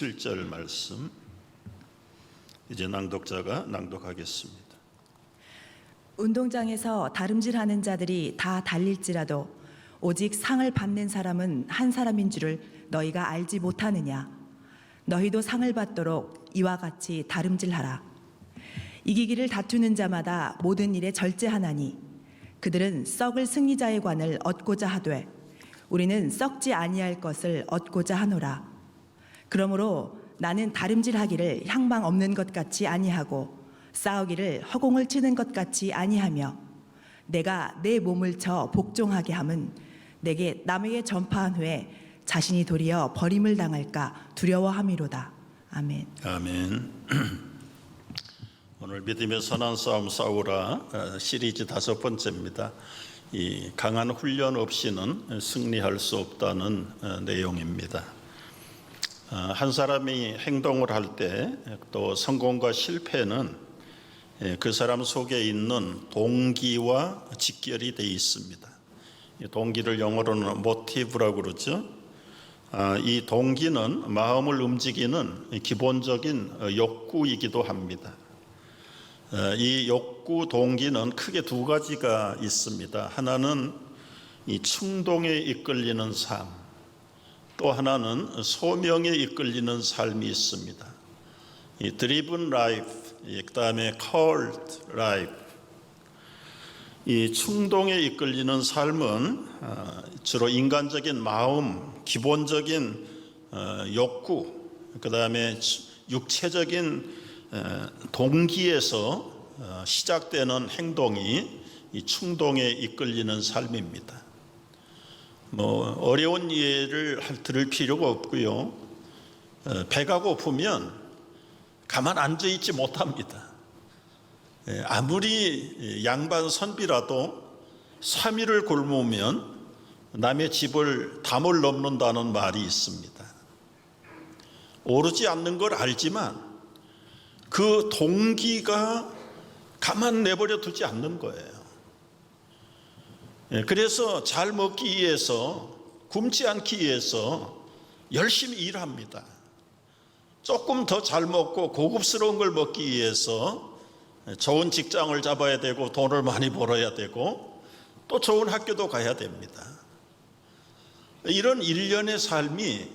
7절 말씀 이제 낭독자가 낭독하겠습니다. 운동장에서 다름질하는 자들이 다 달릴지라도 오직 상을 받는 사람은 한 사람인 줄을 너희가 알지 못하느냐. 너희도 상을 받도록 이와 같이 다름질하라. 이기기를 다투는 자마다 모든 일에 절제하나니 그들은 썩을 승리자의 관을 얻고자 하되 우리는 썩지 아니할 것을 얻고자 하노라. 그러므로 나는 다름질하기를 향방 없는 것 같이 아니하고 싸우기를 허공을 치는 것 같이 아니하며 내가 내 몸을 쳐 복종하게 함은 내게 남에게 전파한 후에 자신이 도리어 버림을 당할까 두려워함이로다. 아멘. 아멘. 오늘 믿음의 선한 싸움 싸우라 시리즈 5번째입니다. 이 강한 훈련 없이는 승리할 수 없다는 내용입니다. 한 사람이 행동을 할 때 또 성공과 실패는 그 사람 속에 있는 동기와 직결이 되어 있습니다. 동기를 영어로는 motive라고 그러죠. 이 동기는 마음을 움직이는 기본적인 욕구이기도 합니다. 이 욕구 동기는 크게 두 가지가 있습니다. 하나는 이 충동에 이끌리는 삶, 또 하나는 소명에 이끌리는 삶이 있습니다. 이 driven life, 그다음에 called life. 이 충동에 이끌리는 삶은 주로 인간적인 마음, 기본적인 욕구, 그다음에 육체적인 동기에서 시작되는 행동이 이 충동에 이끌리는 삶입니다. 어려운 예를 들을 필요가 없고요. 배가 고프면 가만 앉아 있지 못합니다. 아무리 양반 선비라도 3일을 굶으면 남의 집을 담을 넘는다는 말이 있습니다. 오르지 않는 걸 알지만 그 동기가 가만 내버려 두지 않는 거예요. 그래서 잘 먹기 위해서, 굶지 않기 위해서 열심히 일합니다. 조금 더 잘 먹고 고급스러운 걸 먹기 위해서 좋은 직장을 잡아야 되고 돈을 많이 벌어야 되고 또 좋은 학교도 가야 됩니다. 이런 일련의 삶이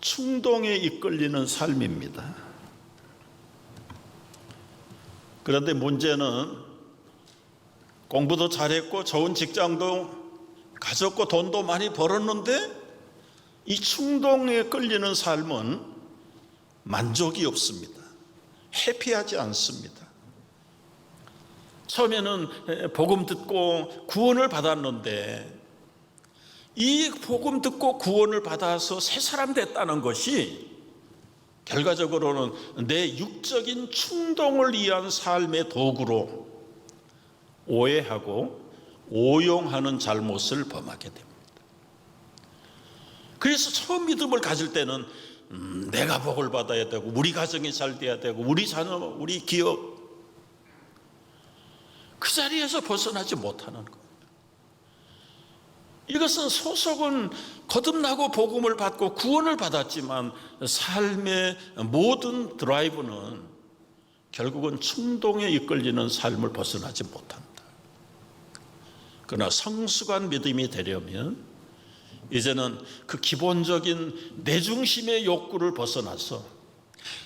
충동에 이끌리는 삶입니다. 그런데 문제는 공부도 잘했고 좋은 직장도 가졌고 돈도 많이 벌었는데 이 충동에 끌리는 삶은 만족이 없습니다. 해피하지 않습니다. 처음에는 복음 듣고 구원을 받았는데 이 복음 듣고 구원을 받아서 새 사람 됐다는 것이 결과적으로는 내 육적인 충동을 위한 삶의 도구로 오해하고 오용하는 잘못을 범하게 됩니다. 그래서 처음 믿음을 가질 때는 내가 복을 받아야 되고 우리 가정이 잘 돼야 되고 우리 자녀, 우리 기업, 그 자리에서 벗어나지 못하는 거예요. 이것은 소속은 거듭나고 복음을 받고 구원을 받았지만 삶의 모든 드라이브는 결국은 충동에 이끌리는 삶을 벗어나지 못한다. 그러나 성숙한 믿음이 되려면 이제는 그 기본적인 내 중심의 욕구를 벗어나서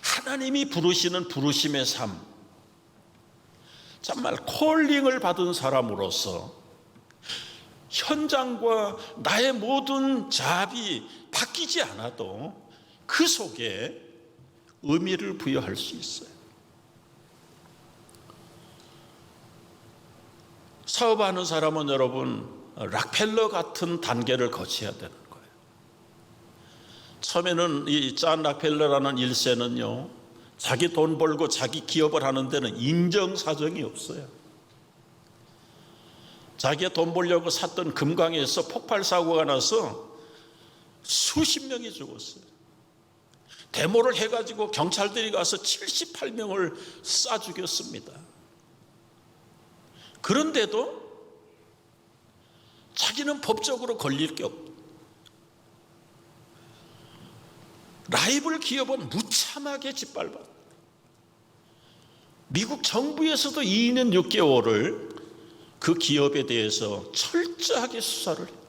하나님이 부르시는 부르심의 삶, 정말 콜링을 받은 사람으로서 현장과 나의 모든 잡이 바뀌지 않아도 그 속에 의미를 부여할 수 있어요. 사업하는 사람은 여러분 락펠러 같은 단계를 거쳐야 되는 거예요. 처음에는 이 잔 락펠러라는 1세는요, 자기 돈 벌고 자기 기업을 하는 데는 인정사정이 없어요. 자기가 돈 벌려고 샀던 금강에서 폭발 사고가 나서 수십 명이 죽었어요. 데모를 해가지고 경찰들이 가서 78명을 쏴 죽였습니다. 그런데도 자기는 법적으로 걸릴 게 없다. 라이벌 기업은 무참하게 짓밟았다. 미국 정부에서도 2년 6개월을 그 기업에 대해서 철저하게 수사를 했다.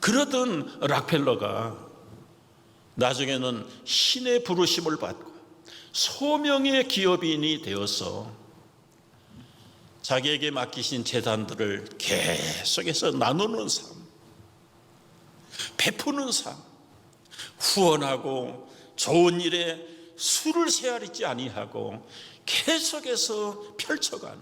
그러던 락펠러가 나중에는 신의 부르심을 받고 소명의 기업인이 되어서 자기에게 맡기신 재단들을 계속해서 나누는 삶, 베푸는 삶, 후원하고 좋은 일에 수를 세아리지 아니하고 계속해서 펼쳐가는,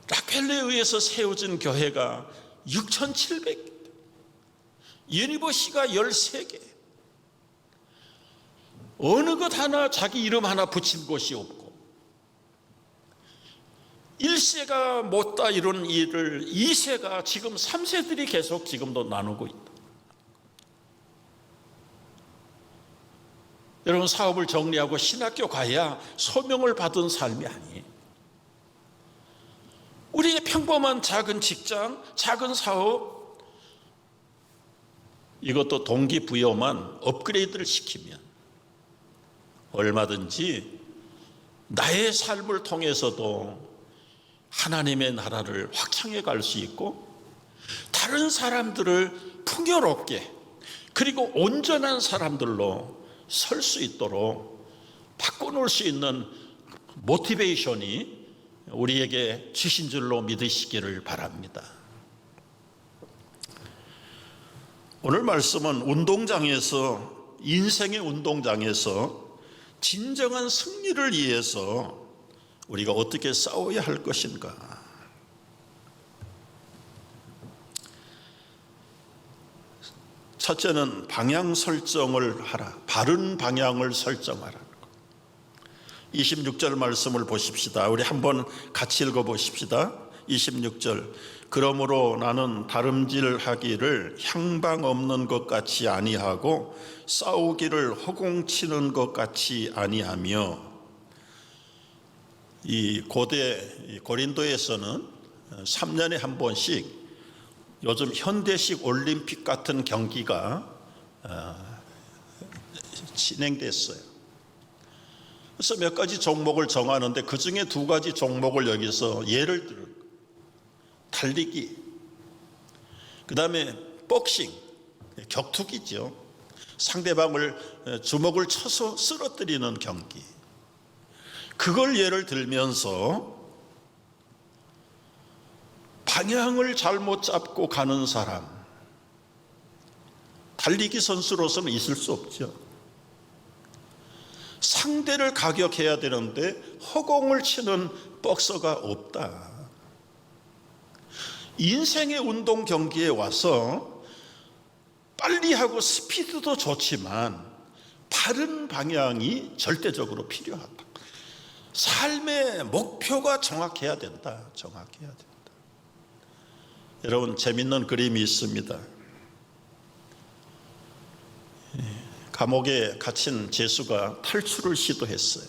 락펠러에 의해서 세워진 교회가 6,700개, 유니버시티가 13개, 어느 것 하나 자기 이름 하나 붙인 곳이 없고 1세가 못다 이런 일을 2세가 지금 3세들이 계속 지금도 나누고 있다. 여러분, 사업을 정리하고 신학교 가야 소명을 받은 삶이 아니에요. 우리의 평범한 작은 직장, 작은 사업, 이것도 동기부여만 업그레이드를 시키면 얼마든지 나의 삶을 통해서도 하나님의 나라를 확장해 갈 수 있고 다른 사람들을 풍요롭게 그리고 온전한 사람들로 설 수 있도록 바꿔놓을 수 있는 모티베이션이 우리에게 주신 줄로 믿으시기를 바랍니다. 오늘 말씀은 운동장에서, 인생의 운동장에서 진정한 승리를 위해서 우리가 어떻게 싸워야 할 것인가. 첫째는 방향 설정을 하라. 바른 방향을 설정하라. 26절 말씀을 보십시다. 우리 한번 같이 읽어보십시다. 26절. 그러므로 나는 다름질하기를 향방 없는 것 같이 아니하고 싸우기를 허공치는 것 같이 아니하며. 이 고대 고린도에서는 3년에 한 번씩 요즘 현대식 올림픽 같은 경기가 진행됐어요. 그래서 몇 가지 종목을 정하는데 그 중에 2가지 종목을 여기서 예를 들어 달리기, 그 다음에 복싱, 격투기죠. 상대방을 주먹을 쳐서 쓰러뜨리는 경기. 그걸 예를 들면서 방향을 잘못 잡고 가는 사람, 달리기 선수로서는 있을 수 없죠. 상대를 가격해야 되는데 허공을 치는 복서가 없다. 인생의 운동 경기에 와서 빨리 하고 스피드도 좋지만 바른 방향이 절대적으로 필요하다. 삶의 목표가 정확해야 된다. 정확해야 된다. 여러분, 재밌는 그림이 있습니다. 감옥에 갇힌 죄수가 탈출을 시도했어요.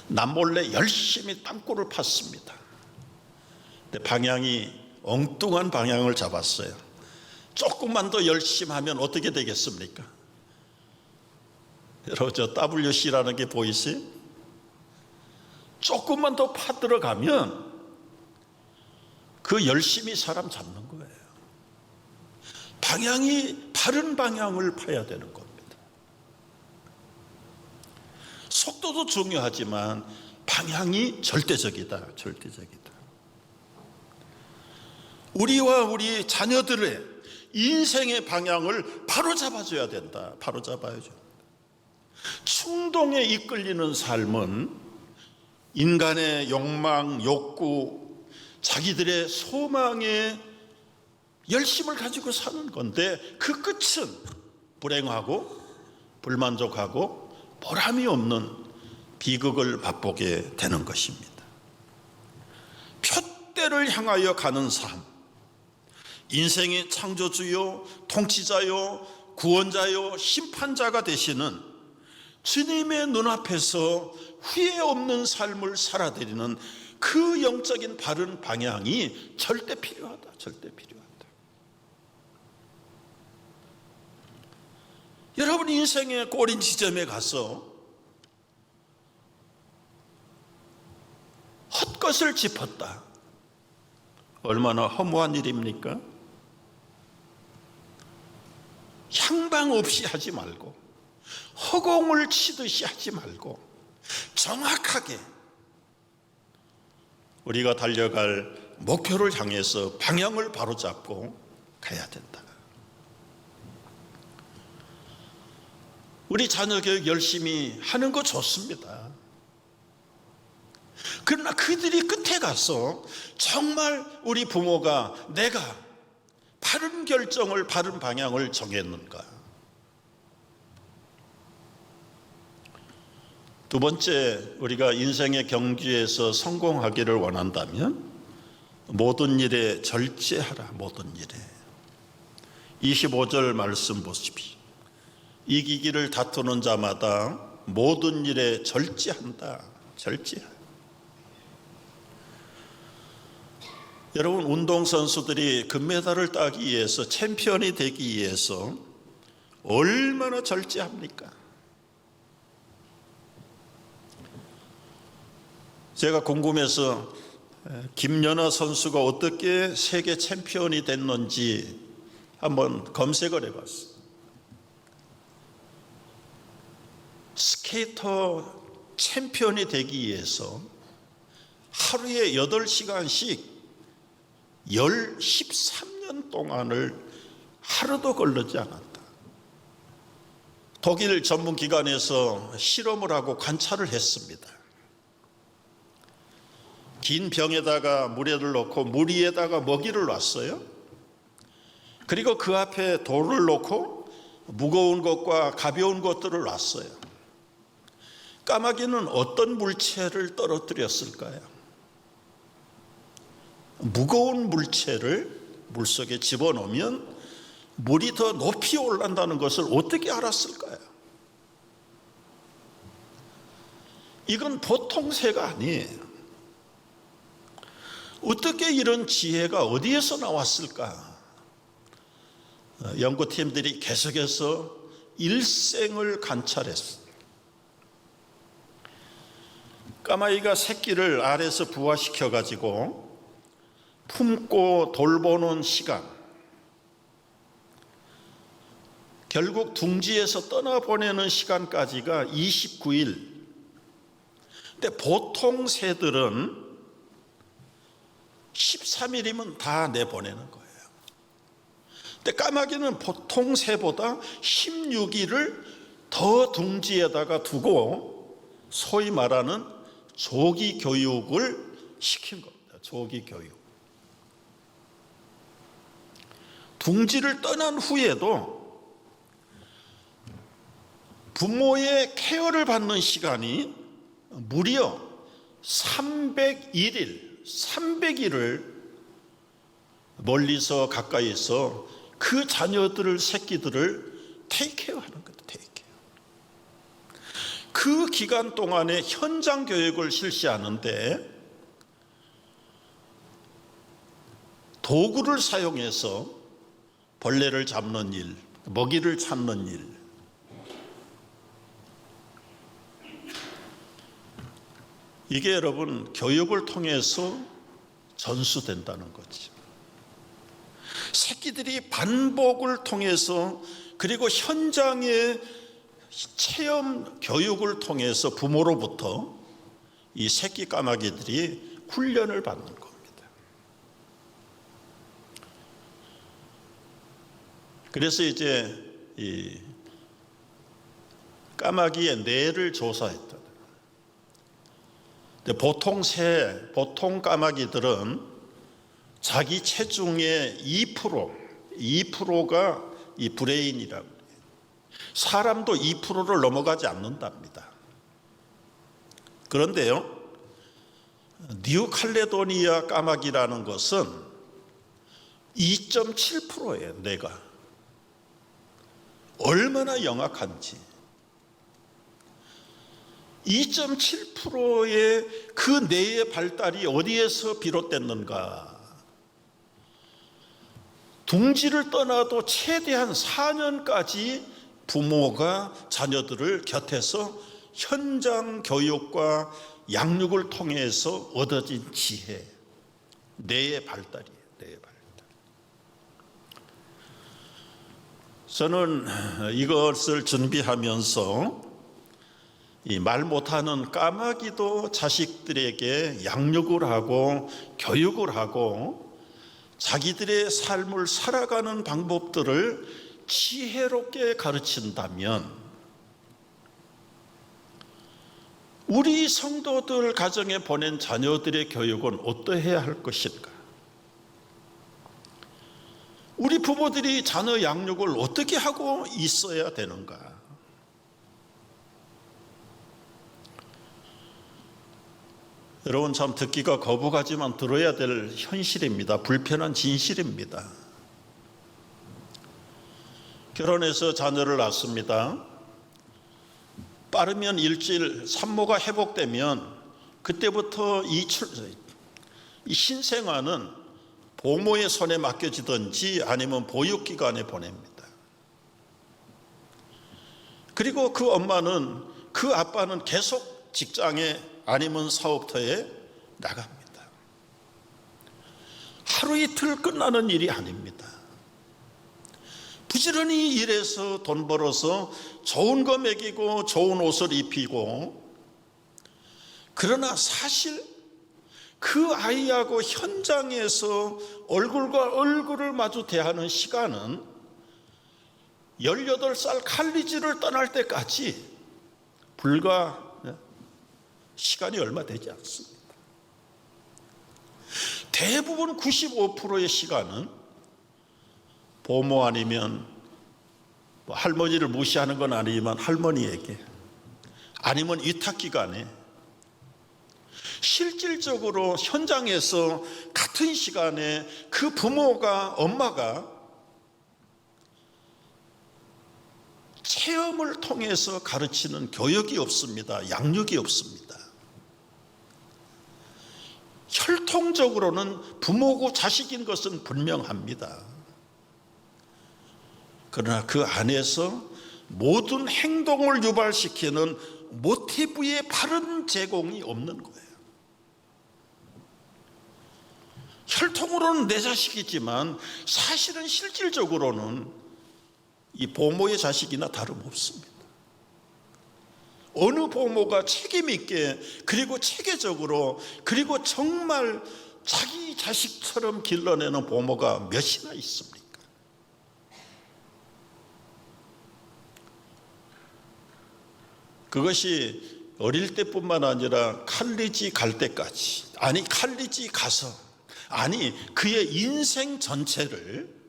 남몰래 열심히 땅굴을 팠습니다. 근데 방향이 엉뚱한 방향을 잡았어요. 조금만 더 열심히 하면 어떻게 되겠습니까? 여러분, 저 WC라는 게 보이세요? 조금만 더 파들어가면 그 열심히 사람 잡는 거예요. 방향이 바른 방향을 파야 되는 겁니다. 속도도 중요하지만 방향이 절대적이다. 절대적이다. 우리와 우리 자녀들의 인생의 방향을 바로 잡아줘야 된다. 바로 잡아야죠. 충동에 이끌리는 삶은 인간의 욕망, 욕구, 자기들의 소망에 열심을 가지고 사는 건데 그 끝은 불행하고 불만족하고 보람이 없는 비극을 맛보게 되는 것입니다. 표대를 향하여 가는 삶, 인생의 창조주요, 통치자요, 구원자요, 심판자가 되시는 주님의 눈앞에서 후회 없는 삶을 살아드리는 그 영적인 바른 방향이 절대 필요하다. 절대 필요하다. 여러분 인생의 꼬린 지점에 가서 헛것을 짚었다. 얼마나 허무한 일입니까? 향방 없이 하지 말고 허공을 치듯이 하지 말고 정확하게 우리가 달려갈 목표를 향해서 방향을 바로잡고 가야 된다. 우리 자녀 교육 열심히 하는 거 좋습니다. 그러나 그들이 끝에 가서 정말 우리 부모가 내가 바른 결정을, 바른 방향을 정했는가? 두 번째, 우리가 인생의 경주에서 성공하기를 원한다면 모든 일에 절제하라. 모든 일에. 25절 말씀 보십시오. 이기기를 다투는 자마다 모든 일에 절제한다. 절제한다. 여러분, 운동선수들이 금메달을 따기 위해서, 챔피언이 되기 위해서 얼마나 절제합니까? 제가 궁금해서 김연아 선수가 어떻게 세계 챔피언이 됐는지 한번 검색을 해봤어요. 스케이터 챔피언이 되기 위해서 하루에 8시간씩 13년 동안을 하루도 걸르지 않았다. 독일 전문기관에서 실험을 하고 관찰을 했습니다. 긴 병에다가 물에를 넣고 물 위에다가 먹이를 놨어요. 그리고 그 앞에 돌을 놓고 무거운 것과 가벼운 것들을 놨어요. 까마귀는 어떤 물체를 떨어뜨렸을까요? 무거운 물체를 물속에 집어넣으면 물이 더 높이 올라간다는 것을 어떻게 알았을까요? 이건 보통 새가 아니에요. 어떻게 이런 지혜가 어디에서 나왔을까? 연구팀들이 계속해서 일생을 관찰했어요. 까마귀가 새끼를 알에서 부화시켜 가지고 품고 돌보는 시간, 결국 둥지에서 떠나보내는 시간까지가 29일. 근데 보통 새들은 13일이면 다 내보내는 거예요. 근데 까마귀는 보통 새보다 16일을 더 둥지에다가 두고 소위 말하는 조기 교육을 시킨 겁니다. 조기 교육. 둥지를 떠난 후에도 부모의 케어를 받는 시간이 무려 300일을 멀리서 가까이서 그 자녀들을, 새끼들을 테이크케어하는 거예요. 테이크케어. 그 기간 동안에 현장 교육을 실시하는데 도구를 사용해서 벌레를 잡는 일, 먹이를 찾는 일, 이게 여러분 교육을 통해서 전수된다는 거죠. 새끼들이 반복을 통해서, 그리고 현장의 체험 교육을 통해서 부모로부터 이 새끼 까마귀들이 훈련을 받는 겁니다. 그래서 이제 이 까마귀의 뇌를 조사했다. 보통 까마귀들은 자기 체중의 2%가 이 브레인이라고 해요. 사람도 2%를 넘어가지 않는답니다. 그런데요, 뉴칼레도니아 까마귀라는 것은 2.7%예요. 뇌가 얼마나 영악한지. 2.7%의 그 뇌의 발달이 어디에서 비롯됐는가? 둥지를 떠나도 최대한 4년까지 부모가 자녀들을 곁에서 현장 교육과 양육을 통해서 얻어진 지혜, 뇌의 발달이에요. 뇌의 발달. 저는 이것을 준비하면서 이 말 못하는 까마귀도 자식들에게 양육을 하고 교육을 하고 자기들의 삶을 살아가는 방법들을 지혜롭게 가르친다면 우리 성도들 가정에 보낸 자녀들의 교육은 어떠해야 할 것인가? 우리 부모들이 자녀 양육을 어떻게 하고 있어야 되는가? 여러분, 참 듣기가 거북하지만 들어야 될 현실입니다. 불편한 진실입니다. 결혼해서 자녀를 낳습니다. 빠르면 일주일 산모가 회복되면 그때부터 이 신생아는 보모의 손에 맡겨지든지 아니면 보육기관에 보냅니다. 그리고 그 엄마는, 그 아빠는 계속 직장에 아니면 사업터에 나갑니다. 하루 이틀 끝나는 일이 아닙니다. 부지런히 일해서 돈 벌어서 좋은 거 먹이고 좋은 옷을 입히고, 그러나 사실 그 아이하고 현장에서 얼굴과 얼굴을 마주 대하는 시간은 18살 칼리지를 떠날 때까지 불과 시간이 얼마 되지 않습니다. 대부분 95%의 시간은 보모 아니면 할머니를 무시하는 건 아니지만 할머니에게, 아니면 위탁기관에 실질적으로 현장에서 같은 시간에 그 부모가, 엄마가 체험을 통해서 가르치는 교육이 없습니다. 양육이 없습니다. 혈통적으로는 부모고 자식인 것은 분명합니다. 그러나 그 안에서 모든 행동을 유발시키는 모티브의 바른 제공이 없는 거예요. 혈통으로는 내 자식이지만 사실은 실질적으로는 이 보모의 자식이나 다름없습니다. 어느 보모가 책임 있게, 그리고 체계적으로, 그리고 정말 자기 자식처럼 길러내는 보모가 몇이나 있습니까? 그것이 어릴 때뿐만 아니라 칼리지 갈 때까지, 아니 칼리지 가서, 아니 그의 인생 전체를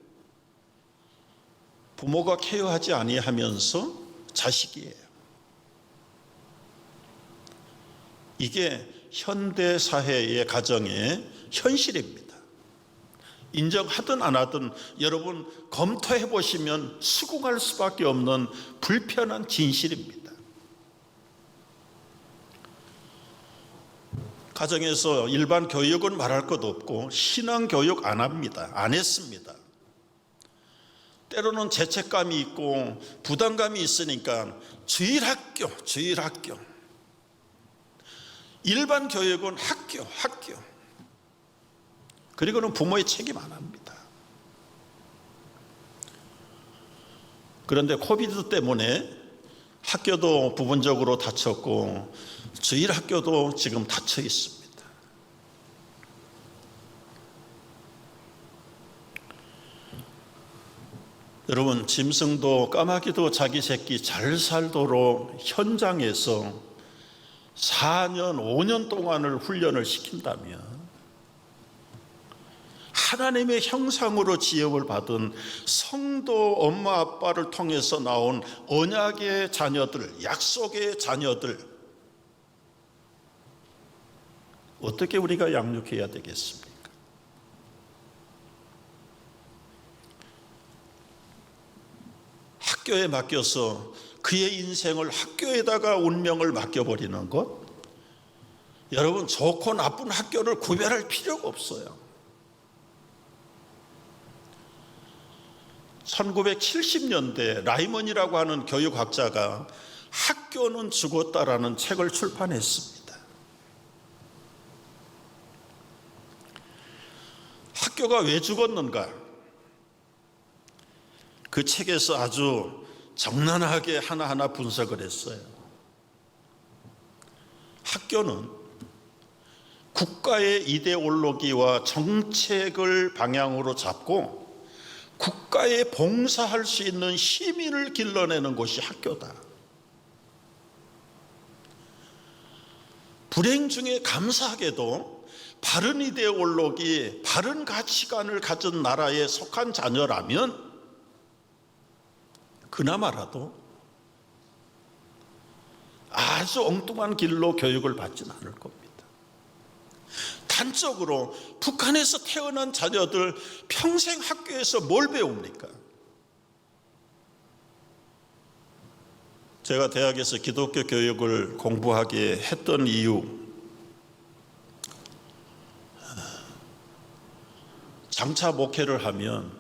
부모가 케어하지 아니하면서 자식이에요. 이게 현대 사회의 가정의 현실입니다. 인정하든 안 하든 여러분 검토해 보시면 수긍할 수밖에 없는 불편한 진실입니다. 가정에서 일반 교육은 말할 것 없고 신앙 교육 안 합니다. 안 했습니다. 때로는 죄책감이 있고 부담감이 있으니까 주일학교. 일반 교육은 학교. 그리고는 부모의 책임 안 합니다. 그런데 코비드 때문에 학교도 부분적으로 닫혔고 주일학교도 지금 닫혀 있습니다. 여러분, 짐승도 까마귀도 자기 새끼 잘 살도록 현장에서 4년, 5년 동안을 훈련을 시킨다면 하나님의 형상으로 지음을 받은 성도 엄마 아빠를 통해서 나온 언약의 자녀들, 약속의 자녀들, 어떻게 우리가 양육해야 되겠습니까? 학교에 맡겨서 그의 인생을 학교에다가 운명을 맡겨버리는 것, 여러분 좋고 나쁜 학교를 구별할 필요가 없어요. 1970년대 라이먼이라고 하는 교육학자가 학교는 죽었다라는 책을 출판했습니다. 학교가 왜 죽었는가? 그 책에서 아주 적나라하게 하나하나 분석을 했어요. 학교는 국가의 이데올로기와 정책을 방향으로 잡고 국가에 봉사할 수 있는 시민을 길러내는 곳이 학교다. 불행 중에 감사하게도 바른 이데올로기, 바른 가치관을 가진 나라에 속한 자녀라면 그나마라도 아주 엉뚱한 길로 교육을 받지는 않을 겁니다. 단적으로 북한에서 태어난 자녀들 평생 학교에서 뭘 배웁니까? 제가 대학에서 기독교 교육을 공부하게 했던 이유, 장차 목회를 하면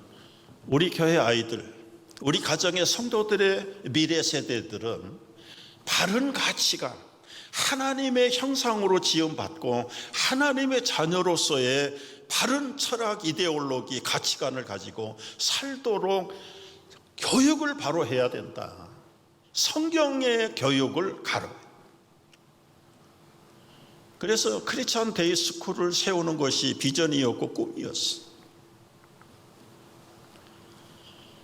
우리 교회 아이들, 우리 가정의 성도들의 미래 세대들은 바른 가치관, 하나님의 형상으로 지음받고 하나님의 자녀로서의 바른 철학, 이데올로기, 가치관을 가지고 살도록 교육을 바로 해야 된다. 성경의 교육을 가르쳐요. 그래서 크리스천 데이 스쿨을 세우는 것이 비전이었고 꿈이었어요.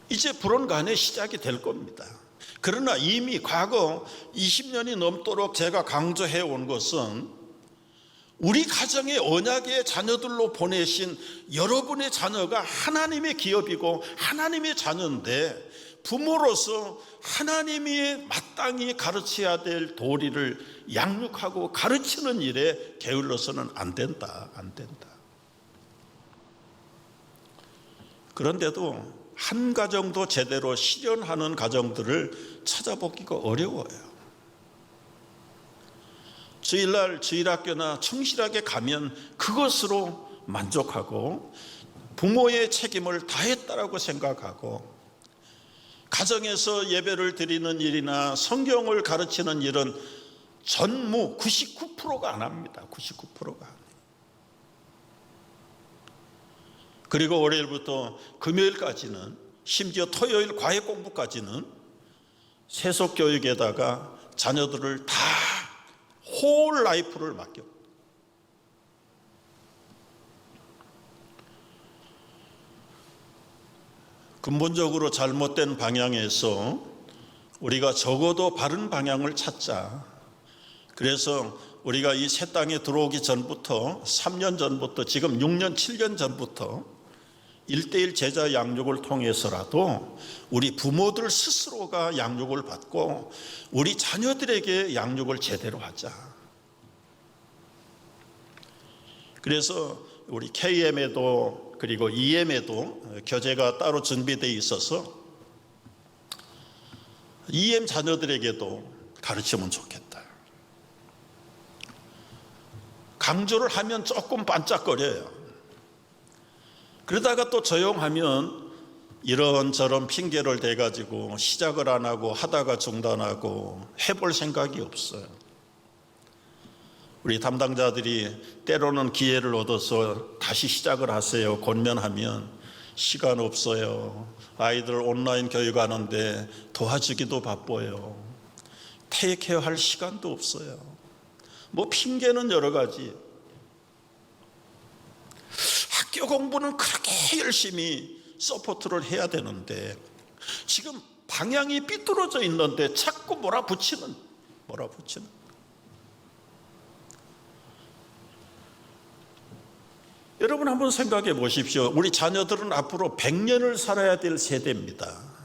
이제 불언간의 시작이 될 겁니다. 그러나 이미 과거 20년이 넘도록 제가 강조해 온 것은 우리 가정의 언약의 자녀들로 보내신 여러분의 자녀가 하나님의 기업이고 하나님의 자녀인데 부모로서 하나님이 마땅히 가르쳐야 될 도리를 양육하고 가르치는 일에 게을러서는 안 된다. 그런데도 한 가정도 제대로 실현하는 가정들을 찾아보기가 어려워요. 주일날 주일학교나 충실하게 가면 그것으로 만족하고 부모의 책임을 다했다라고 생각하고 가정에서 예배를 드리는 일이나 성경을 가르치는 일은 전무 99%가 안 합니다. 99%가. 그리고 월요일부터 금요일까지는 심지어 토요일 과외 공부까지는 세속 교육에다가 자녀들을 다 홀 라이프를 맡겨. 근본적으로 잘못된 방향에서 우리가 적어도 바른 방향을 찾자. 그래서 우리가 이 새 땅에 들어오기 전부터 3년 전부터 지금 6년 7년 전부터 1:1 제자 양육을 통해서라도 우리 부모들 스스로가 양육을 받고 우리 자녀들에게 양육을 제대로 하자. 그래서 우리 KM에도 그리고 EM에도 교재가 따로 준비되어 있어서 EM 자녀들에게도 가르치면 좋겠다. 강조를 하면 조금 반짝거려요. 그러다가 또 조용하면 이런저런 핑계를 대가지고 시작을 안 하고 하다가 중단하고 해볼 생각이 없어요. 우리 담당자들이 때로는 기회를 얻어서 다시 시작을 하세요. 권면하면 시간 없어요. 아이들 온라인 교육하는데 도와주기도 바빠요. 테이크케어 할 시간도 없어요. 뭐 핑계는 여러 가지. 학교 공부는 그렇게 열심히 서포트를 해야 되는데 지금 방향이 삐뚤어져 있는데 자꾸 몰아붙이는. 여러분 한번 생각해 보십시오. 우리 자녀들은 앞으로 100년을 살아야 될 세대입니다.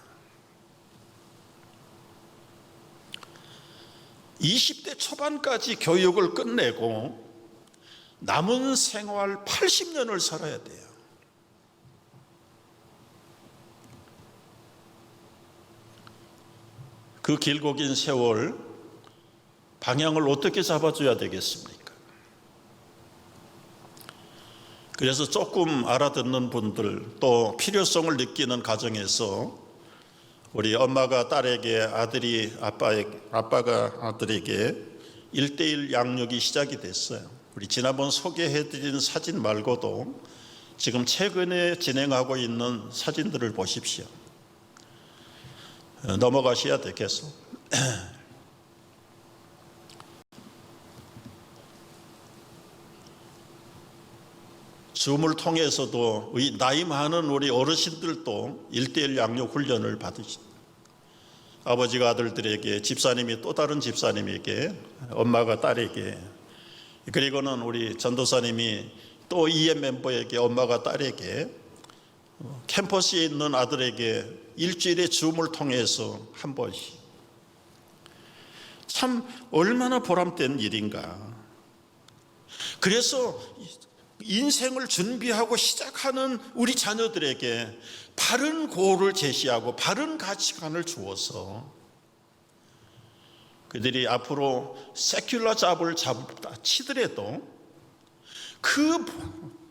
20대 초반까지 교육을 끝내고 남은 생활 80년을 살아야 돼요. 그 길고 긴 세월 방향을 어떻게 잡아줘야 되겠습니까? 그래서 조금 알아듣는 분들, 또 필요성을 느끼는 가정에서 우리 엄마가 딸에게, 아빠가 아들에게 1:1 양육이 시작이 됐어요. 우리 지난번 소개해드린 사진 말고도 지금 최근에 진행하고 있는 사진들을 보십시오. 넘어가셔야 되겠어. 줌을 통해서도 나이 많은 우리 어르신들도 1:1 양육 훈련을 받으십니다. 아버지가 아들들에게, 집사님이 또 다른 집사님에게, 엄마가 딸에게, 그리고는 우리 전도사님이 또 EM 멤버에게, 엄마가 딸에게, 캠퍼스에 있는 아들에게 일주일에 줌을 통해서 한 번씩. 참 얼마나 보람된 일인가. 그래서 인생을 준비하고 시작하는 우리 자녀들에게 바른 고를 제시하고 바른 가치관을 주어서 그들이 앞으로 세큘러 잡을 치더라도 그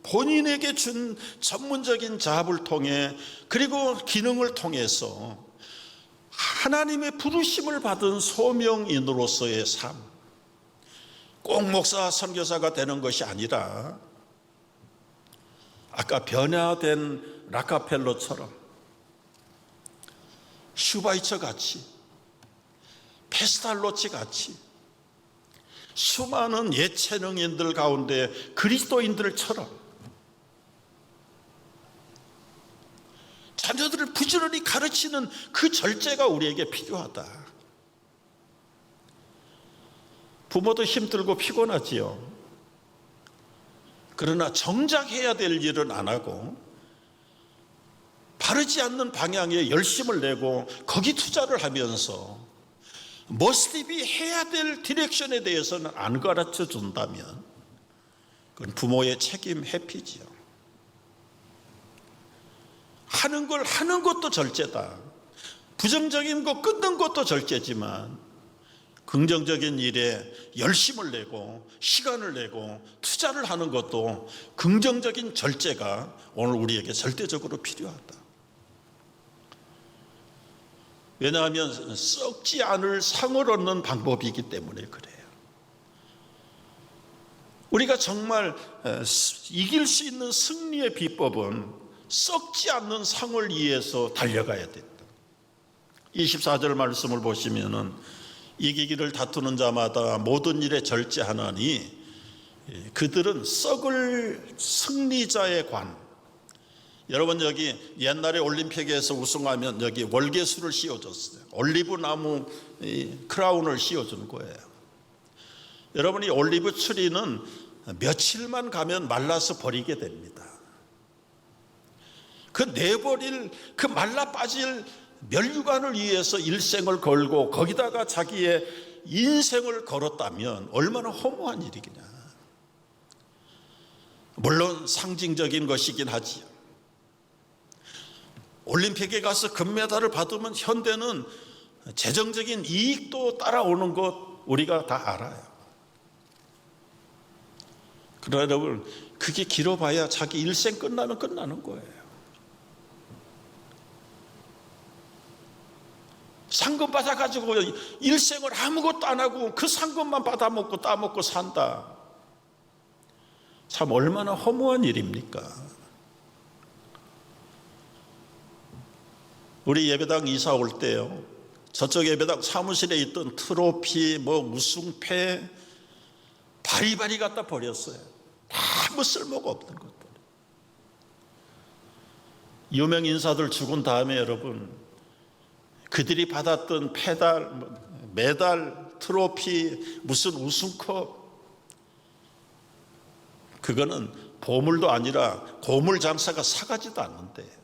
본인에게 준 전문적인 잡을 통해, 그리고 기능을 통해서 하나님의 부르심을 받은 소명인으로서의 삶, 꼭 목사 선교사가 되는 것이 아니라 아까 변화된 라카펠로처럼, 슈바이처 같이, 페스탈로치 같이 수많은 예체능인들 가운데 그리스도인들처럼 자녀들을 부지런히 가르치는 그 절제가 우리에게 필요하다. 부모도 힘들고 피곤하지요. 그러나 정작 해야 될 일은 안 하고 바르지 않는 방향에 열심을 내고 거기 투자를 하면서 머스티비 해야 될 디렉션에 대해서는 안 가르쳐 준다면 그건 부모의 책임 회피지요. 하는 걸 하는 것도 절제다. 부정적인 거 끊는 것도 절제지만 긍정적인 일에 열심을 내고 시간을 내고 투자를 하는 것도 긍정적인 절제가 오늘 우리에게 절대적으로 필요하다. 왜냐하면 썩지 않을 상을 얻는 방법이기 때문에 그래요. 우리가 정말 이길 수 있는 승리의 비법은 썩지 않는 상을 위해서 달려가야 된다. 24절 말씀을 보시면은 이기기를 다투는 자마다 모든 일에 절제하나니 그들은 썩을 승리자의 관. 여러분, 여기 옛날에 올림픽에서 우승하면 여기 월계수를 씌워줬어요. 올리브 나무 크라운을 씌워준 거예요. 여러분이 올리브 추리는 며칠만 가면 말라서 버리게 됩니다. 그 내버릴, 그 말라 빠질 멸류관을 위해서 일생을 걸고 거기다가 자기의 인생을 걸었다면 얼마나 허무한 일이겠냐. 물론 상징적인 것이긴 하지요. 올림픽에 가서 금메달을 받으면 현대는 재정적인 이익도 따라오는 것 우리가 다 알아요. 그러나 여러분, 그게 길어봐야 자기 일생 끝나면 끝나는 거예요. 상금 받아가지고 일생을 아무것도 안 하고 그 상금만 받아먹고 따먹고 산다. 참 얼마나 허무한 일입니까? 우리 예배당 이사 올 때요, 저쪽 예배당 사무실에 있던 트로피, 우승패 바리바리 갖다 버렸어요. 아무 쓸모가 없는 것. 유명 인사들 죽은 다음에 여러분, 그들이 받았던 메달, 트로피, 무슨 우승컵, 그거는 보물도 아니라 고물 장사가 사가지도 않는데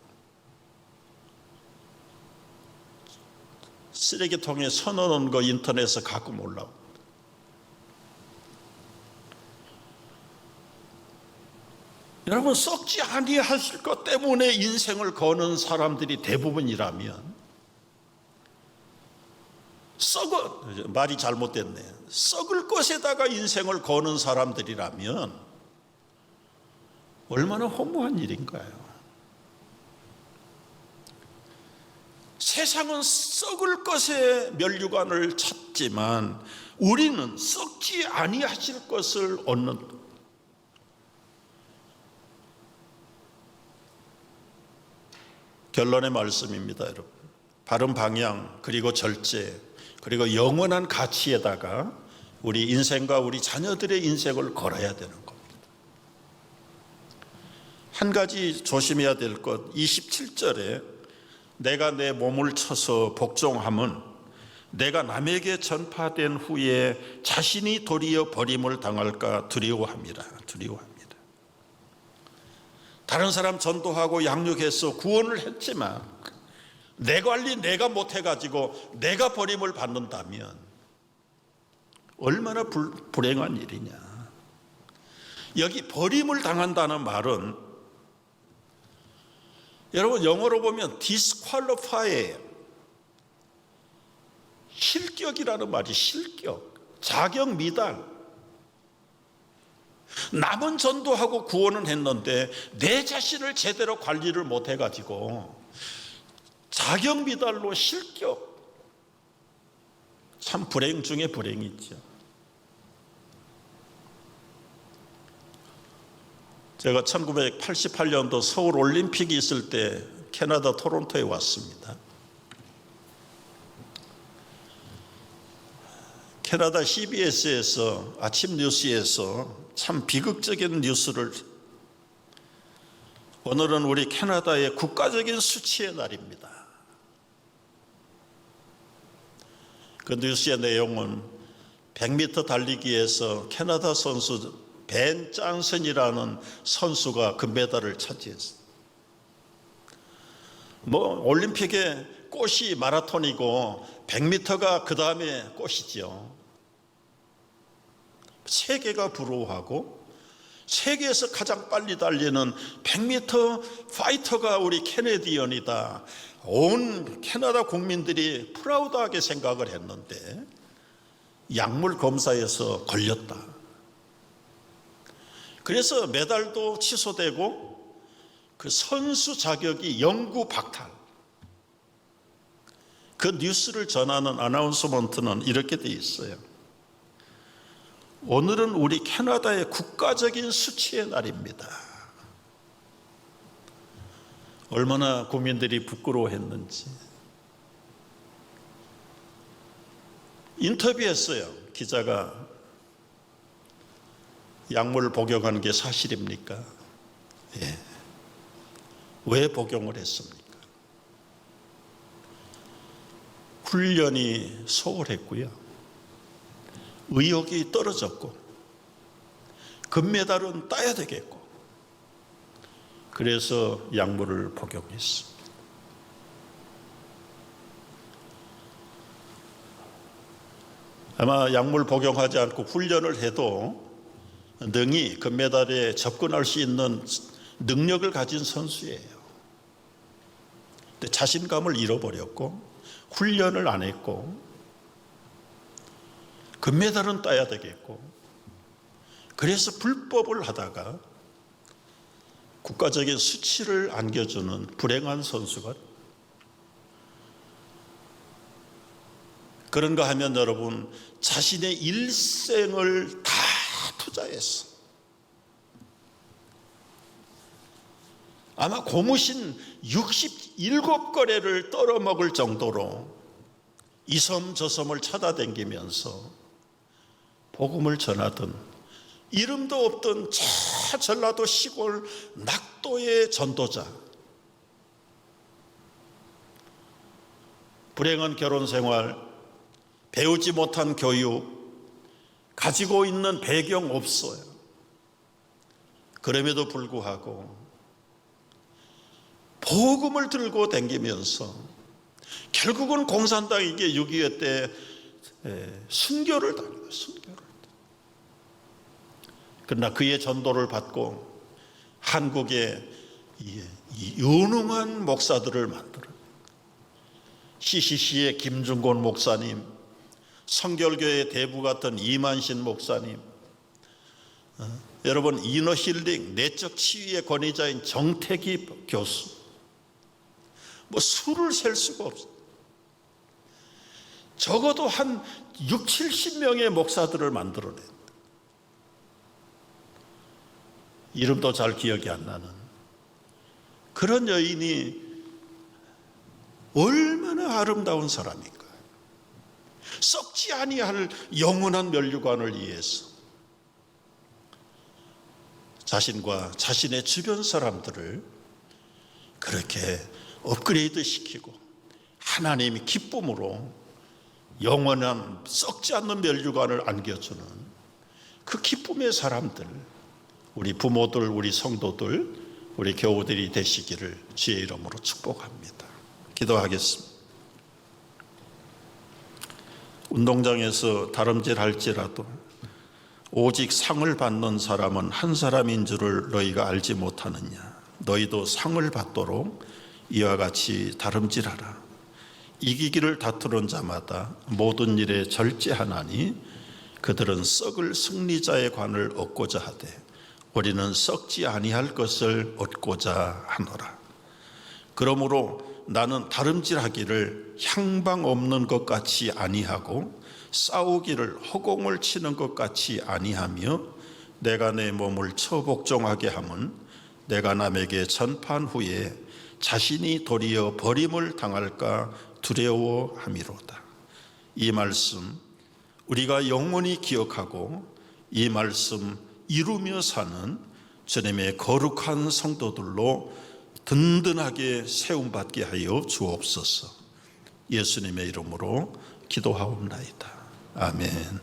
쓰레기통에 서넣은 거 인터넷에서 가끔 올라옵니다. 여러분, 썩지 아니하실 것 때문에 인생을 거는 사람들이 대부분이라면, 말이 잘못됐네. 썩을 것에다가 인생을 거는 사람들이라면 얼마나 허무한 일인가요? 세상은 썩을 것에 면류관을 찾지만 우리는 썩지 아니하실 것을 얻는, 결론의 말씀입니다, 여러분. 바른 방향, 그리고 절제, 그리고 영원한 가치에다가 우리 인생과 우리 자녀들의 인생을 걸어야 되는 겁니다. 한 가지 조심해야 될 것, 27절에 내가 내 몸을 쳐서 복종함은 내가 남에게 전파된 후에 자신이 도리어 버림을 당할까 두려워합니다. 다른 사람 전도하고 양육해서 구원을 했지만 내 관리 내가 못해가지고 내가 버림을 받는다면 얼마나 불행한 일이냐. 여기 버림을 당한다는 말은 여러분 영어로 보면 disqualify, 실격이라는 말이 실격, 자격 미달. 남은 전도하고 구원은 했는데 내 자신을 제대로 관리를 못해가지고 자격 미달로 실격. 참 불행 중에 불행이죠. 제가 1988년도 서울 올림픽이 있을 때 캐나다 토론토에 왔습니다. 캐나다 CBS에서 아침 뉴스에서 참 비극적인 뉴스를, 오늘은 우리 캐나다의 국가적인 수치의 날입니다. 그 뉴스의 내용은 100m 달리기에서 캐나다 선수 벤 짠슨이라는 선수가 금메달을 차지했어요. 올림픽의 꽃이 마라톤이고 100m가 그 다음에 꽃이죠. 세계가 부러워하고 세계에서 가장 빨리 달리는 100m 파이터가 우리 캐네디언이다. 온 캐나다 국민들이 프라우드하게 생각을 했는데 약물 검사에서 걸렸다. 그래서 메달도 취소되고 그 선수 자격이 영구 박탈. 그 뉴스를 전하는 아나운서먼트는 이렇게 돼 있어요. 오늘은 우리 캐나다의 국가적인 수치의 날입니다. 얼마나 국민들이 부끄러워했는지. 인터뷰했어요. 기자가 약물을 복용하는 게 사실입니까? 예. 왜 복용을 했습니까? 훈련이 소홀했고요. 의욕이 떨어졌고 금메달은 따야 되겠고 그래서 약물을 복용했습니다. 아마 약물 복용하지 않고 훈련을 해도 능히 금메달에 접근할 수 있는 능력을 가진 선수예요. 근데 자신감을 잃어버렸고 훈련을 안 했고 금메달은 따야 되겠고 그래서 불법을 하다가 국가적인 수치를 안겨주는 불행한 선수가, 그런가 하면 여러분 자신의 일생을 다 투자했어. 아마 고무신 67거래를 떨어먹을 정도로 이 섬 저 섬을 찾아다니면서 복음을 전하던 이름도 없던 저 전라도 시골 낙도의 전도자, 불행한 결혼생활, 배우지 못한 교육, 가지고 있는 배경 없어요. 그럼에도 불구하고 복음을 들고 다니면서 결국은 공산당 이게 6.25 때 순교를 당해요. 순교를. 그러나 그의 전도를 받고 한국에 유능한 목사들을 만들어요. CCC의 김중곤 목사님, 성결교회 대부 같은 이만신 목사님, 여러분, 이너 힐링 내적 치유의 권위자인 정태기 교수, 뭐 수를 셀 수가 없어요. 적어도 한 6, 70명의 목사들을 만들어낸, 이름도 잘 기억이 안 나는 그런 여인이 얼마나 아름다운 사람인가. 썩지 아니할 영원한 면류관을 위해서 자신과 자신의 주변 사람들을 그렇게 업그레이드 시키고 하나님이 기쁨으로 영원한 썩지 않는 면류관을 안겨주는 그 기쁨의 사람들, 우리 부모들, 우리 성도들, 우리 교우들이 되시기를 주의 이름으로 축복합니다. 기도하겠습니다. 운동장에서 다름질 할지라도 오직 상을 받는 사람은 한 사람인 줄을 너희가 알지 못하느냐. 너희도 상을 받도록 이와 같이 다름질하라. 이기기를 다투는 자마다 모든 일에 절제하나니 그들은 썩을 승리자의 관을 얻고자 하되 우리는 썩지 아니할 것을 얻고자 하노라. 그러므로 나는 다름질하기를 향방 없는 것 같이 아니하고 싸우기를 허공을 치는 것 같이 아니하며 내가 내 몸을 처복종하게 함은 내가 남에게 전파한 후에 자신이 도리어 버림을 당할까 두려워함이로다. 이 말씀 우리가 영원히 기억하고 이 말씀 이루며 사는 주님의 거룩한 성도들로 든든하게 세움받게 하여 주옵소서. 예수님의 이름으로 기도하옵나이다. 아멘.